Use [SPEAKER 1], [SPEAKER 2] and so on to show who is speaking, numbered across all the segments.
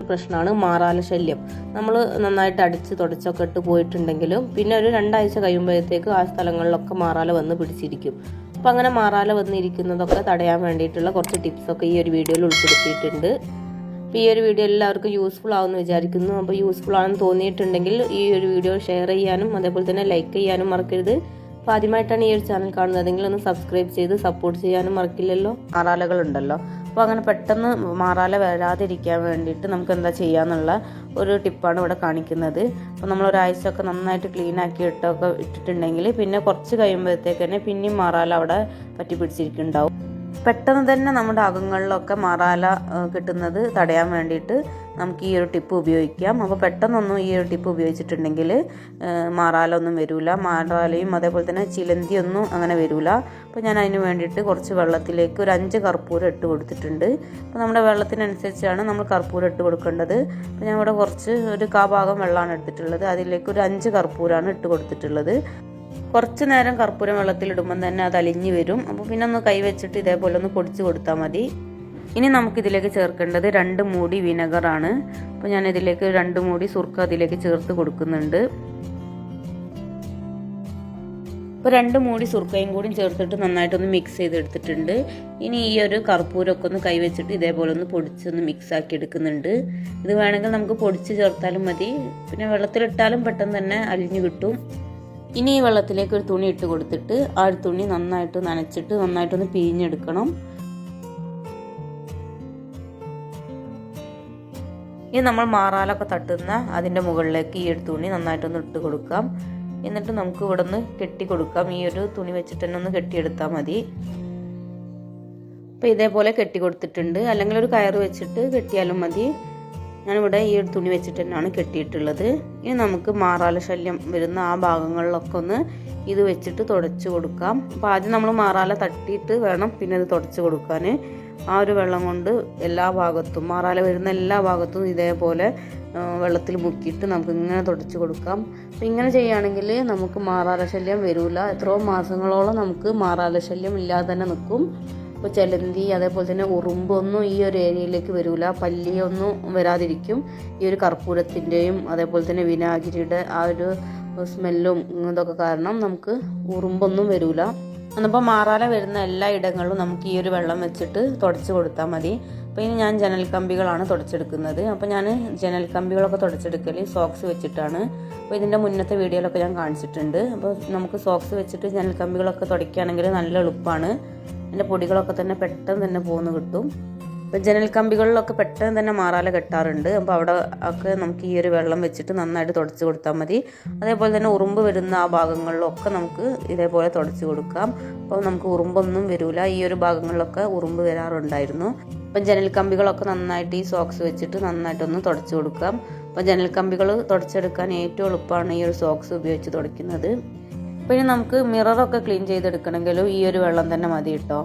[SPEAKER 1] പ്രശ്നമാണ് മാറാല ശല്യം. നമ്മൾ നന്നായിട്ട് അടിച്ച് തുടച്ചൊക്കെ ഇട്ട് പോയിട്ടുണ്ടെങ്കിലും പിന്നെ ഒരു 2 ആഴ്ച കഴിയുമ്പോഴത്തേക്ക് ആ സ്ഥലങ്ങളിലൊക്കെ മാറാല വന്ന് പിടിച്ചിരിക്കും. അപ്പോൾ അങ്ങനെ മാറാല വന്നിരിക്കുന്നതൊക്കെ തടയാൻ വേണ്ടിയിട്ടുള്ള കുറച്ച് ടിപ്സൊക്കെ ഈ ഒരു വീഡിയോയിൽ ഉൾപ്പെടുത്തിയിട്ടുണ്ട്. അപ്പോൾ ഈ ഒരു വീഡിയോ എല്ലാവർക്കും യൂസ്ഫുൾ ആവുമെന്ന് വിചാരിക്കുന്നു. അപ്പോൾ യൂസ്ഫുൾ ആണെന്ന് തോന്നിയിട്ടുണ്ടെങ്കിൽ ഈ ഒരു വീഡിയോ ഷെയർ ചെയ്യാനും അതേപോലെ തന്നെ ലൈക്ക് ചെയ്യാനും മറക്കരുത്. അപ്പോൾ ആദ്യമായിട്ടാണ് ഈ ഒരു ചാനൽ കാണുന്നതെങ്കിൽ ഒന്ന് സബ്സ്ക്രൈബ് ചെയ്ത് സപ്പോർട്ട് ചെയ്യാനും മറക്കില്ലല്ലോ. മാറാലകളുണ്ടല്ലോ, അപ്പോൾ അങ്ങനെ പെട്ടെന്ന് മാറാല വരാതിരിക്കാൻ വേണ്ടിയിട്ട് നമുക്ക് എന്താ ചെയ്യാന്നുള്ള ഒരു ടിപ്പാണ് ഇവിടെ കാണിക്കുന്നത്. അപ്പോൾ നമ്മൾ ഒരാഴ്ചയൊക്കെ നന്നായിട്ട് ക്ലീൻ ആക്കി ഇട്ടിട്ടുണ്ടെങ്കിൽ പിന്നെ കുറച്ച് കഴിയുമ്പോഴത്തേക്ക് തന്നെ പിന്നെയും മാറാല അവിടെ പറ്റി പിടിച്ചിരിക്കുന്നുണ്ടാവും. പെട്ടെന്ന് തന്നെ നമ്മുടെ അകങ്ങളിലൊക്കെ മാറാല കിട്ടുന്നത് തടയാൻ വേണ്ടിയിട്ട് നമുക്ക് ഈ ഒരു ടിപ്പ് ഉപയോഗിക്കാം. അപ്പോൾ പെട്ടെന്നൊന്നും ഈ ഒരു ടിപ്പ് ഉപയോഗിച്ചിട്ടുണ്ടെങ്കിൽ മാറാല ഒന്നും വരില്ല. മാറാലയും അതേപോലെ തന്നെ ചിലന്തിയൊന്നും അങ്ങനെ വരില്ല. അപ്പോൾ ഞാൻ അതിന് വേണ്ടിയിട്ട് കുറച്ച് വെള്ളത്തിലേക്ക് ഒരു 5 കർപ്പൂരം ഇട്ട് കൊടുത്തിട്ടുണ്ട്. അപ്പോൾ നമ്മുടെ വെള്ളത്തിനനുസരിച്ചാണ് നമ്മൾ കർപ്പൂരം ഇട്ട് കൊടുക്കേണ്ടത്. അപ്പോൾ ഞാൻ ഇവിടെ കുറച്ച് ഒരു 1/4 ഭാഗം വെള്ളമാണ് എടുത്തിട്ടുള്ളത്. അതിലേക്ക് ഒരു 5 കർപ്പൂരമാണ് ഇട്ട് കൊടുത്തിട്ടുള്ളത്. കുറച്ച് നേരം കർപ്പൂരം വെള്ളത്തിലിടുമ്പം തന്നെ അത് അലിഞ്ഞ് വരും. അപ്പോൾ പിന്നെ ഒന്ന് കൈ വെച്ചിട്ട് ഇതേപോലെ ഒന്ന് പൊടിച്ച് കൊടുത്താൽ മതി. ഇനി നമുക്കിതിലേക്ക് ചേർക്കേണ്ടത് 2 മൂടി വിനെഗറാണ്. അപ്പോൾ ഞാൻ ഇതിലേക്ക് 2 മൂടി സുർക്ക അതിലേക്ക് ചേർത്ത് കൊടുക്കുന്നുണ്ട്. ഇപ്പോൾ 2 മൂടി സുർക്കയും കൂടി ചേർത്തിട്ട് നന്നായിട്ടൊന്ന് മിക്സ് ചെയ്തെടുത്തിട്ടുണ്ട്. ഇനി ഈ ഒരു കർപ്പൂരമൊക്കെ ഒന്ന് കൈ വെച്ചിട്ട് ഇതേപോലെ ഒന്ന് പൊടിച്ചൊന്ന് മിക്സ് ആക്കി എടുക്കുന്നുണ്ട്. ഇത് വേണമെങ്കിൽ നമുക്ക് പൊടിച്ച് ചേർത്താലും മതി, പിന്നെ വെള്ളത്തിലിട്ടാലും പെട്ടെന്ന് തന്നെ അലിഞ്ഞു കിട്ടും. ഇനി ഈ വെള്ളത്തിലേക്ക് ഒരു തുണി ഇട്ട് കൊടുത്തിട്ട് ആ ഒരു തുണി നന്നായിട്ട് നനച്ചിട്ട് നന്നായിട്ടൊന്ന് പിഴിഞ്ഞെടുക്കണം. ഇനി നമ്മൾ മാറാലൊക്കെ തട്ടുന്ന അതിൻ്റെ മുകളിലേക്ക് ഈ ഒരു തുണി നന്നായിട്ടൊന്ന് ഇട്ട് കൊടുക്കാം. എന്നിട്ട് നമുക്ക് ഇവിടെ നിന്ന് കെട്ടി കൊടുക്കാം. ഈ ഒരു തുണി വെച്ചിട്ട് തന്നെ ഒന്ന് കെട്ടിയെടുത്താൽ മതി. അപ്പോൾ ഇതേപോലെ കെട്ടി കൊടുത്തിട്ടുണ്ട്, അല്ലെങ്കിൽ ഒരു കയറ് വെച്ചിട്ട് കെട്ടിയാലും മതി. ഞാനിവിടെ ഈ ഒരു തുണി വെച്ചിട്ട് തന്നെയാണ് കെട്ടിയിട്ടുള്ളത്. ഇനി നമുക്ക് മാറാല ശല്യം വരുന്ന ആ ഭാഗങ്ങളിലൊക്കെ ഒന്ന് ഇത് വെച്ചിട്ട് തുടച്ച് കൊടുക്കാം. അപ്പോൾ ആദ്യം നമ്മൾ മാറാല തട്ടിയിട്ട് വേണം പിന്നെ ഇത് തുടച്ച് കൊടുക്കാൻ. ആ ഒരു വെള്ളം കൊണ്ട് എല്ലാ ഭാഗത്തും മാറാല വരുന്ന എല്ലാ ഭാഗത്തും ഇതേപോലെ വെള്ളത്തിൽ മുക്കിയിട്ട് നമുക്ക് ഇങ്ങനെ തുടച്ച് കൊടുക്കാം. അപ്പോൾ ഇങ്ങനെ ചെയ്യുകയാണെങ്കിൽ നമുക്ക് മാറാല ശല്യം വരില്ല. എത്രയോ മാസങ്ങളോളം നമുക്ക് മാറാല ശല്യം ഇല്ലാതെ തന്നെ നിൽക്കും. ഇപ്പോൾ ചിലന്തി അതേപോലെ തന്നെ ഉറുമ്പൊന്നും ഈ ഒരു ഏരിയയിലേക്ക് വരില്ല. പല്ലിയൊന്നും വരാതിരിക്കും. ഈ ഒരു കർപ്പൂരത്തിൻ്റെയും അതേപോലെ തന്നെ വിനാഗിരിയുടെ ആ ഒരു സ്മെല്ലും ഇതൊക്കെ കാരണം നമുക്ക് ഉറുമ്പൊന്നും വരില്ല. അപ്പോൾ മാറാല വരുന്ന എല്ലാ ഇടങ്ങളിലും നമുക്ക് ഈ ഒരു വെള്ളം വെച്ചിട്ട് തുടച്ച് കൊടുത്താൽ മതി. അപ്പോൾ ഇനി ഞാൻ ജനൽ കമ്പികളാണ് തുടച്ചെടുക്കുന്നത്. അപ്പോൾ ഞാൻ ജനൽ കമ്പികളൊക്കെ തുടച്ചെടുക്കൽ സോക്സ് വെച്ചിട്ടാണ്. അപ്പോൾ ഇതിൻ്റെ മുന്നത്തെ വീഡിയോയിലൊക്കെ ഞാൻ കാണിച്ചിട്ടുണ്ട്. അപ്പോൾ നമുക്ക് സോക്സ് വെച്ചിട്ട് ജനൽ കമ്പികളൊക്കെ തുടയ്ക്കുകയാണെങ്കിൽ നല്ല എളുപ്പമാണ്. അതിൻ്റെ പൊടികളൊക്കെ തന്നെ പെട്ടെന്ന് തന്നെ പോന്ന് കിട്ടും. അപ്പോൾ ജനൽ കമ്പികളിലൊക്കെ പെട്ടെന്ന് തന്നെ മാറാല കെട്ടാറുണ്ട്. അപ്പോൾ അവിടെ ഒക്കെ നമുക്ക് ഈ ഒരു വെള്ളം വെച്ചിട്ട് നന്നായിട്ട് തുടച്ച് കൊടുത്താൽ മതി. അതേപോലെ തന്നെ ഉറുമ്പ് വരുന്ന ആ ഭാഗങ്ങളിലൊക്കെ നമുക്ക് ഇതേപോലെ തുടച്ച് കൊടുക്കാം. അപ്പോൾ നമുക്ക് ഉറുമ്പൊന്നും വരില്ല. ഈ ഒരു ഭാഗങ്ങളിലൊക്കെ ഉറുമ്പ് വരാറുണ്ടായിരുന്നു. അപ്പം ജനൽ കമ്പികളൊക്കെ നന്നായിട്ട് ഈ സോക്സ് വെച്ചിട്ട് നന്നായിട്ടൊന്ന് തുടച്ച് കൊടുക്കാം. അപ്പോൾ ജനൽ കമ്പികൾ തുടച്ചെടുക്കാൻ ഏറ്റവും എളുപ്പമാണ് ഈ ഒരു സോക്സ് ഉപയോഗിച്ച് തുടയ്ക്കുന്നത്. പിന്നെ നമുക്ക് മിററൊക്കെ ക്ലീൻ ചെയ്തെടുക്കണമെങ്കിലും ഈ ഒരു വെള്ളം തന്നെ മതി കേട്ടോ.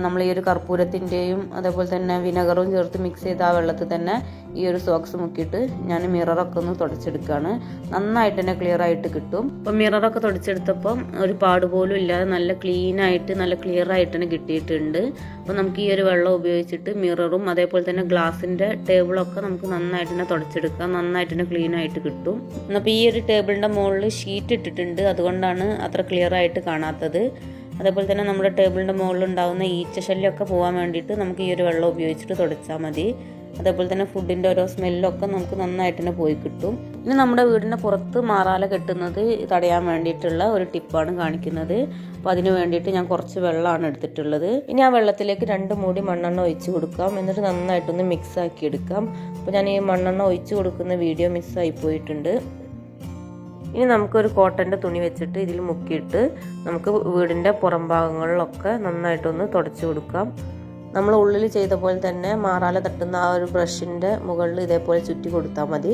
[SPEAKER 1] നമ്മൾ ഈ ഒരു കർപ്പൂരത്തിൻ്റെയും അതേപോലെ തന്നെ വിനെഗറും ചേർത്ത് മിക്സ് ചെയ്ത് ആ വെള്ളത്തിൽ തന്നെ ഈ ഒരു സോക്സ് മുക്കിയിട്ട് ഞാൻ മിററൊക്കെ ഒന്ന് തുടച്ചെടുക്കുകയാണ്. നന്നായിട്ട് തന്നെ ക്ലിയർ ആയിട്ട് കിട്ടും. അപ്പം മിററൊക്കെ തുടച്ചെടുത്തപ്പം ഒരു പാട് പോലും ഇല്ലാതെ നല്ല ക്ലീനായിട്ട് നല്ല ക്ലിയർ ആയിട്ട് തന്നെ കിട്ടിയിട്ടുണ്ട്. അപ്പോൾ നമുക്ക് ഈ ഒരു വെള്ളം ഉപയോഗിച്ചിട്ട് മിററും അതേപോലെ തന്നെ ഗ്ലാസിൻ്റെ ടേബിളൊക്കെ നമുക്ക് നന്നായിട്ട് തന്നെ തുടച്ചെടുക്കാം. നന്നായിട്ട് തന്നെ ക്ലീൻ ആയിട്ട് കിട്ടും. അപ്പോൾ ഈ ഒരു ടേബിളിൻ്റെ മുകളിൽ ഷീറ്റ് ഇട്ടിട്ടുണ്ട്, അതുകൊണ്ടാണ് അത്ര ക്ലിയർ ആയിട്ട് കാണാത്തത്. അതേപോലെ തന്നെ നമ്മുടെ ടേബിളിൻ്റെ മുകളിൽ ഉണ്ടാകുന്ന ഈച്ച ശല്യമൊക്കെ പോകാൻ വേണ്ടിയിട്ട് നമുക്ക് ഈ ഒരു വെള്ളം ഉപയോഗിച്ചിട്ട് തുടച്ചാൽ മതി. അതേപോലെ തന്നെ ഫുഡിൻ്റെ ഓരോ സ്മെല്ലൊക്കെ നമുക്ക് നന്നായിട്ട് തന്നെ പോയി കിട്ടും. ഇനി നമ്മുടെ വീടിൻ്റെ പുറത്ത് മാറാല കെട്ടുന്നത് തടയാൻ വേണ്ടിയിട്ടുള്ള ഒരു ടിപ്പാണ് കാണിക്കുന്നത്. അപ്പോൾ അതിന് വേണ്ടിയിട്ട് ഞാൻ കുറച്ച് വെള്ളമാണ് എടുത്തിട്ടുള്ളത്. ഇനി ആ വെള്ളത്തിലേക്ക് 2 മൂടി മണ്ണെണ്ണ ഒഴിച്ച് കൊടുക്കാം. എന്നിട്ട് നന്നായിട്ടൊന്ന് മിക്സ് ആക്കി എടുക്കാം. അപ്പോൾ ഞാൻ ഈ മണ്ണെണ്ണ ഒഴിച്ച് കൊടുക്കുന്ന വീഡിയോ മിസ്സായി പോയിട്ടുണ്ട്. ഇനി നമുക്കൊരു കോട്ടൻ്റെ തുണി വെച്ചിട്ട് ഇതിൽ മുക്കിയിട്ട് നമുക്ക് വീടിൻ്റെ പുറം ഭാഗങ്ങളിലൊക്കെ നന്നായിട്ടൊന്ന് തുടച്ച് കൊടുക്കാം. നമ്മൾ ഉള്ളിൽ ചെയ്ത പോലെ തന്നെ മാറാല തട്ടുന്ന ആ ഒരു ബ്രഷിൻ്റെ മുകളിൽ ഇതേപോലെ ചുറ്റി കൊടുത്താൽ മതി.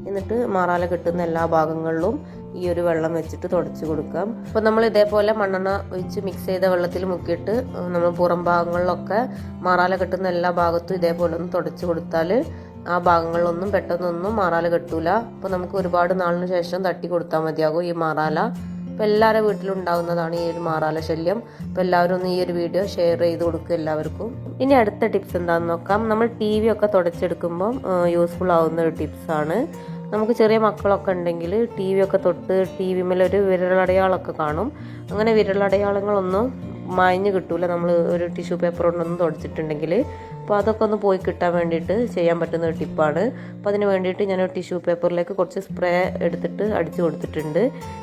[SPEAKER 1] എന്നിട്ട് മാറാല കെട്ടുന്ന എല്ലാ ഭാഗങ്ങളിലും ഈ ഒരു വെള്ളം വെച്ചിട്ട് തുടച്ച് കൊടുക്കാം. അപ്പോൾ നമ്മൾ ഇതേപോലെ മണ്ണെണ്ണ ഒഴിച്ച് മിക്സ് ചെയ്ത വെള്ളത്തിൽ മുക്കിയിട്ട് നമ്മൾ പുറം ഭാഗങ്ങളിലൊക്കെ മാറാല കെട്ടുന്ന എല്ലാ ഭാഗത്തും ഇതേപോലെ ഒന്ന് തുടച്ച് കൊടുത്താൽ ആ ഭാഗങ്ങളിലൊന്നും പെട്ടെന്നൊന്നും മാറാല കെട്ടൂല. അപ്പോൾ നമുക്ക് ഒരുപാട് നാളിന് ശേഷം തട്ടി കൊടുത്താൽ മതിയാകും ഈ മാറാല.
[SPEAKER 2] അപ്പോൾ എല്ലാവരുടെ വീട്ടിലും ഉണ്ടാകുന്നതാണ് ഈ ഒരു മാറാല ശല്യം. അപ്പോൾ എല്ലാവരും ഒന്ന് ഈ ഒരു വീഡിയോ ഷെയർ ചെയ്ത് കൊടുക്കുക എല്ലാവർക്കും. ഇനി അടുത്ത ടിപ്സ് എന്താണെന്ന് നോക്കാം. നമ്മൾ TV ഒക്കെ തുടച്ചെടുക്കുമ്പം യൂസ്ഫുൾ ആവുന്ന ഒരു ടിപ്സാണ്. നമുക്ക് ചെറിയ മക്കളൊക്കെ ഉണ്ടെങ്കിൽ TV ഒക്കെ തൊട്ട് TV മേലൊരു വിരലടയാളമൊക്കെ കാണും. അങ്ങനെ വിരലടയാളങ്ങളൊന്നും മായ്ഞ്ഞ് കിട്ടൂല നമ്മൾ ഒരു ടിഷ്യൂ പേപ്പർ കൊണ്ടൊന്നും തുടച്ചിട്ടുണ്ടെങ്കിൽ. അപ്പോൾ അതൊക്കെ ഒന്ന് പോയി കിട്ടാൻ വേണ്ടിയിട്ട് ചെയ്യാൻ പറ്റുന്ന ഒരു ടിപ്പാണ്. അപ്പോൾ അതിന് വേണ്ടിയിട്ട് ഞാൻ ഒരു ടിഷ്യൂ പേപ്പറിലേക്ക് കുറച്ച് സ്പ്രേ എടുത്തിട്ട് അടിച്ചു കൊടുത്തിട്ടുണ്ട്.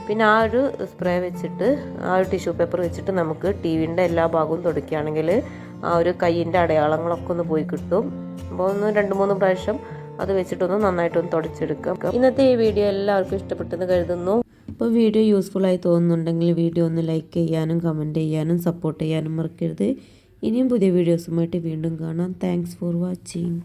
[SPEAKER 2] പിന്നെ ആ ഒരു സ്പ്രേ വെച്ചിട്ട് ആ ഒരു ടിഷ്യൂ പേപ്പർ വെച്ചിട്ട് നമുക്ക് TVൻ്റെ എല്ലാ ഭാഗവും തുടയ്ക്കുകയാണെങ്കിൽ ആ ഒരു കയ്യിൻ്റെ അടയാളങ്ങളൊക്കെ ഒന്ന് പോയി കിട്ടും. അപ്പോൾ ഒന്ന് 2-3 പ്രാവശ്യം അത് വെച്ചിട്ടൊന്ന് നന്നായിട്ടൊന്ന് തുടച്ചെടുക്കാം. ഇന്നത്തെ ഈ വീഡിയോ എല്ലാവർക്കും ഇഷ്ടപ്പെട്ടെന്ന് കരുതുന്നു. അപ്പോൾ വീഡിയോ യൂസ്ഫുള്ളായി തോന്നുന്നുണ്ടെങ്കിൽ വീഡിയോ ഒന്ന് ലൈക്ക് ചെയ്യാനും കമൻറ്റ് ചെയ്യാനും സപ്പോർട്ട് ചെയ്യാനും മറക്കരുത്. ഇനിയും പുതിയ വീഡിയോസുമായിട്ട് വീണ്ടും കാണാം. Thanks for watching.